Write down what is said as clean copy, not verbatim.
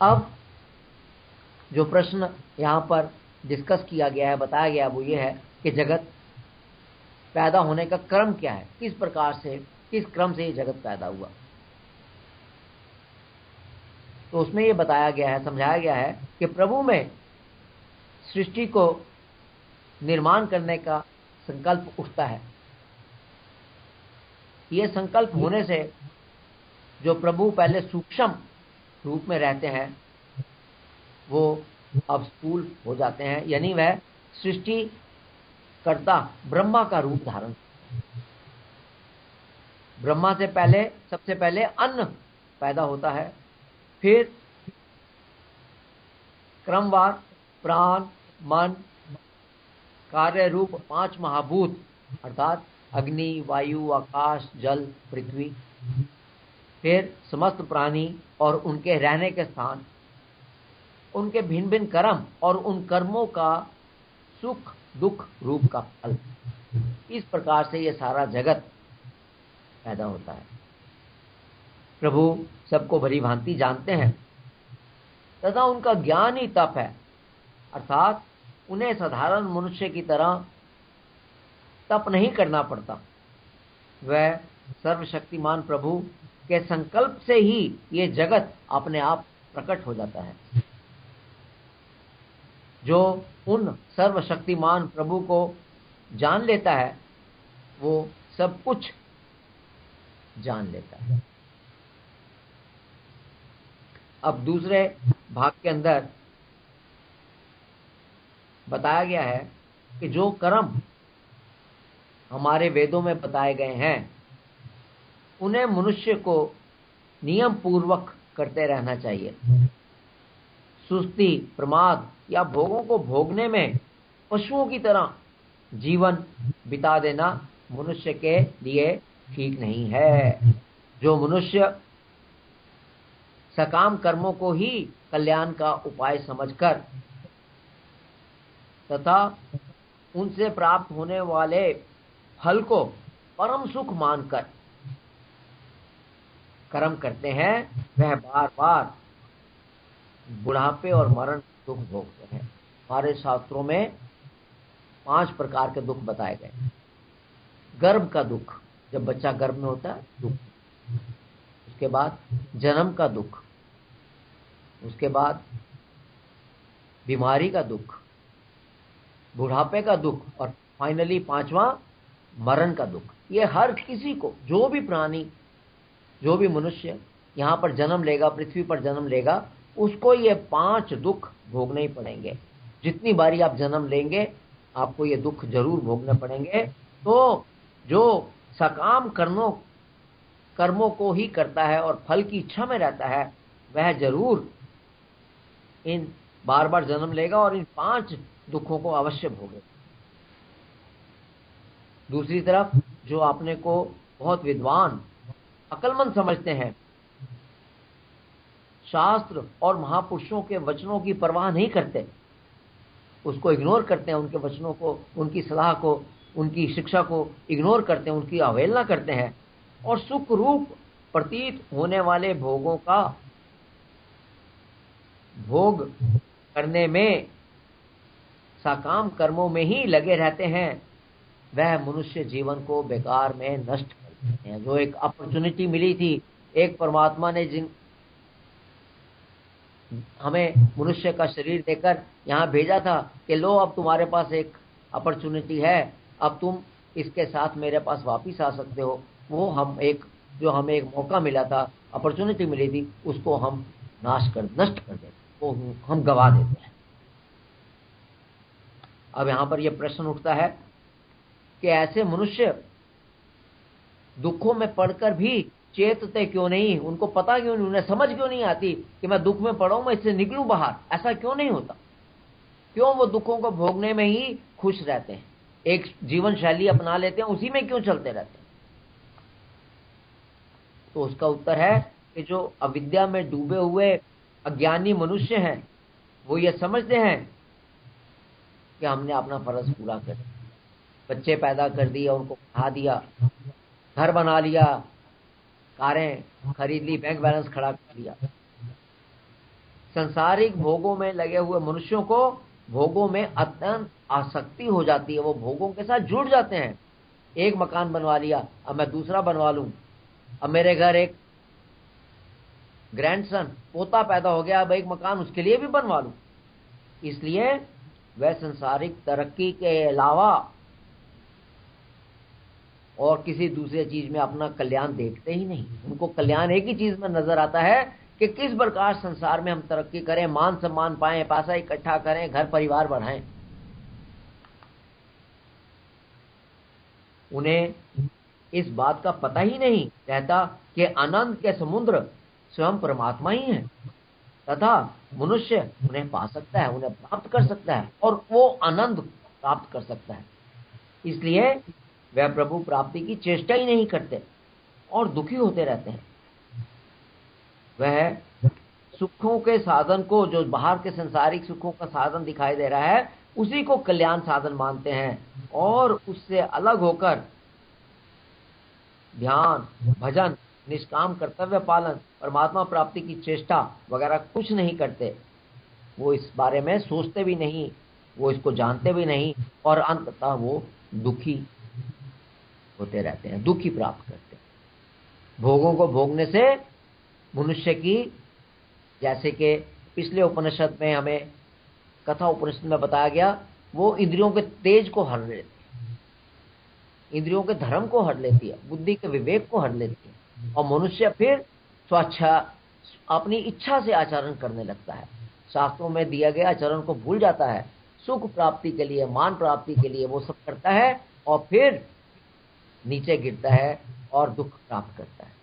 अब जो प्रश्न यहाँ पर डिस्कस किया गया है, बताया गया है, वो ये है कि जगत पैदा होने का क्रम क्या है, किस प्रकार से, किस क्रम से ये जगत पैदा हुआ। तो उसमें ये बताया गया है, समझाया गया है कि प्रभु में सृष्टि को निर्माण करने का संकल्प उठता है। ये संकल्प होने से जो प्रभु पहले सूक्ष्म रूप में रहते हैं वो अब स्थूल हो जाते हैं, यानी वह सृष्टि कर्ता ब्रह्मा का रूप धारण। ब्रह्मा से पहले, सबसे पहले अन्न पैदा होता है, फिर क्रमवार प्राण, मन, कार्य रूप 5 महाभूत अर्थात अग्नि, वायु, आकाश, जल, पृथ्वी, फिर समस्त प्राणी और उनके रहने के स्थान, उनके भिन्न भिन्न कर्म और उन कर्मों का सुख दुख रूप का फल। इस प्रकार से ये सारा जगत पैदा होता है। प्रभु सबको भली भांति जानते हैं तथा उनका ज्ञान ही तप है, अर्थात उन्हें साधारण मनुष्य की तरह तप नहीं करना पड़ता। वह सर्वशक्तिमान प्रभु के संकल्प से ही ये जगत अपने आप प्रकट हो जाता है। जो उन सर्वशक्तिमान प्रभु को जान लेता है वो सब कुछ जान लेता है। अब दूसरे भाग के अंदर बताया गया है कि जो कर्म हमारे वेदों में बताए गए हैं उन्हें मनुष्य को नियम पूर्वक करते रहना चाहिए। सुस्ती, प्रमाद या भोगों को भोगने में पशुओं की तरह जीवन बिता देना मनुष्य के लिए ठीक नहीं है। जो मनुष्य सकाम कर्मों को ही कल्याण का उपाय समझकर तथा उनसे प्राप्त होने वाले फल को परम सुख मानकर कर्म करते हैं, वह बार बार बुढ़ापे और मरण दुख भोगते हैं। हमारे शास्त्रों में 5 प्रकार के दुख बताए गए। गर्भ का दुख, जब बच्चा गर्भ में होता है दुख। उसके बाद जन्म का दुख, उसके बाद बीमारी का दुख, बुढ़ापे का दुख और फाइनली 5वां मरण का दुख। ये हर किसी को, जो भी प्राणी, जो भी मनुष्य यहाँ पर जन्म लेगा, पृथ्वी पर जन्म लेगा, उसको ये 5 दुख भोगने ही पड़ेंगे। जितनी बारी आप जन्म लेंगे आपको ये दुख जरूर भोगने पड़ेंगे। तो जो सकाम कर्मों को ही करता है और फल की इच्छा में रहता है वह जरूर इन बार बार जन्म लेगा और इन 5 दुखों को अवश्य भोगेगा। दूसरी तरफ जो अपने को बहुत विद्वान, अक्लमंद समझते हैं, शास्त्र और महापुरुषों के वचनों की परवाह नहीं करते, उसको इग्नोर करते हैं, उनके वचनों को, उनकी सलाह को, उनकी शिक्षा को इग्नोर करते हैं, उनकी अवहेलना करते हैं और सुख रूप प्रतीत होने वाले भोगों का भोग करने में, सकाम कर्मों में ही लगे रहते हैं, वह मनुष्य जीवन को बेकार में नष्ट कर देते हैं। जो एक अपॉर्चुनिटी मिली थी, एक परमात्मा ने जिन हमें मनुष्य का शरीर देकर यहाँ भेजा था कि लो अब तुम्हारे पास एक अपॉर्चुनिटी है, अब तुम इसके साथ मेरे पास वापिस आ सकते हो, वो जो हमें एक मौका मिला था, अपॉर्चुनिटी मिली थी, उसको हम नष्ट कर देते, वो हम गवा देते हैं। अब यहाँ पर यह प्रश्न उठता है कि ऐसे मनुष्य दुखों में पड़कर भी चेतते क्यों नहीं, उनको पता क्यों नहीं, उन्हें समझ क्यों नहीं आती कि मैं दुख में पड़ा हूं, मैं इससे निकलूं बाहर। ऐसा क्यों नहीं होता? क्यों वो दुखों को भोगने में ही खुश रहते हैं, एक जीवन शैली अपना लेते हैं, उसी में क्यों चलते रहते हैं? तो उसका उत्तर है कि जो अविद्या में डूबे हुए अज्ञानी मनुष्य हैं वो ये समझते हैं कि हमने अपना फर्ज पूरा कर दिया, बच्चे पैदा कर दिया, उनको पढ़ा दिया, घर बना लिया, कारें खरीद ली, बैंक बैलेंस खड़ा कर लिया, संसारिक भोगों में लगे हुए मनुष्यों को भोगों में अत्यंत आसक्ति हो जाती है। वो भोगों के साथ जुड़ जाते हैं। एक मकान बनवा लिया, अब मैं दूसरा बनवा लूं। अब मेरे घर एक ग्रैंडसन पोता पैदा हो गया, अब एक मकान उसके लिए भी बनवा लूं। इसलिए वह संसारिक तरक्की के अलावा और किसी दूसरे चीज में अपना कल्याण देखते ही नहीं। उनको कल्याण एक ही चीज में नजर आता है कि किस प्रकार संसार में हम तरक्की करें, मान सम्मान पाएं, पैसा इकट्ठा करें, घर परिवार बढ़ाएं। उन्हें इस बात का पता ही नहीं रहता कि आनंद के समुद्र स्वयं परमात्मा ही है तथा मनुष्य उन्हें पा सकता है, उन्हें प्राप्त कर सकता है और वो आनंद प्राप्त कर सकता है। इसलिए वह प्रभु प्राप्ति की चेष्टा ही नहीं करते और दुखी होते रहते हैं। वह सुखों के साधन को, जो बाहर के संसारिक सुखों का साधन दिखाई दे रहा है, उसी को कल्याण साधन मानते हैं और उससे अलग होकर ध्यान, भजन, निष्काम कर्तव्य पालन, परमात्मा प्राप्ति की चेष्टा वगैरह कुछ नहीं करते। वो इस बारे में सोचते भी नहीं, वो इसको जानते भी नहीं और अंततः वो दुखी होते रहते हैं, दुखी प्राप्त करते हैं। भोगों को भोगने से मनुष्य की, जैसे कि पिछले उपनिषद में हमें कथा उपनिषद में बताया गया, वो इंद्रियों के तेज को हर लेती है, इंद्रियों के धर्म को हर लेती है, बुद्धि के विवेक को हर लेती है और मनुष्य फिर स्वेच्छा अपनी इच्छा से आचरण करने लगता है। शास्त्रों में दिया गया आचरण को भूल जाता है। सुख प्राप्ति के लिए, मान प्राप्ति के लिए वो सब करता है और फिर नीचे गिरता है और दुख प्राप्त करता है।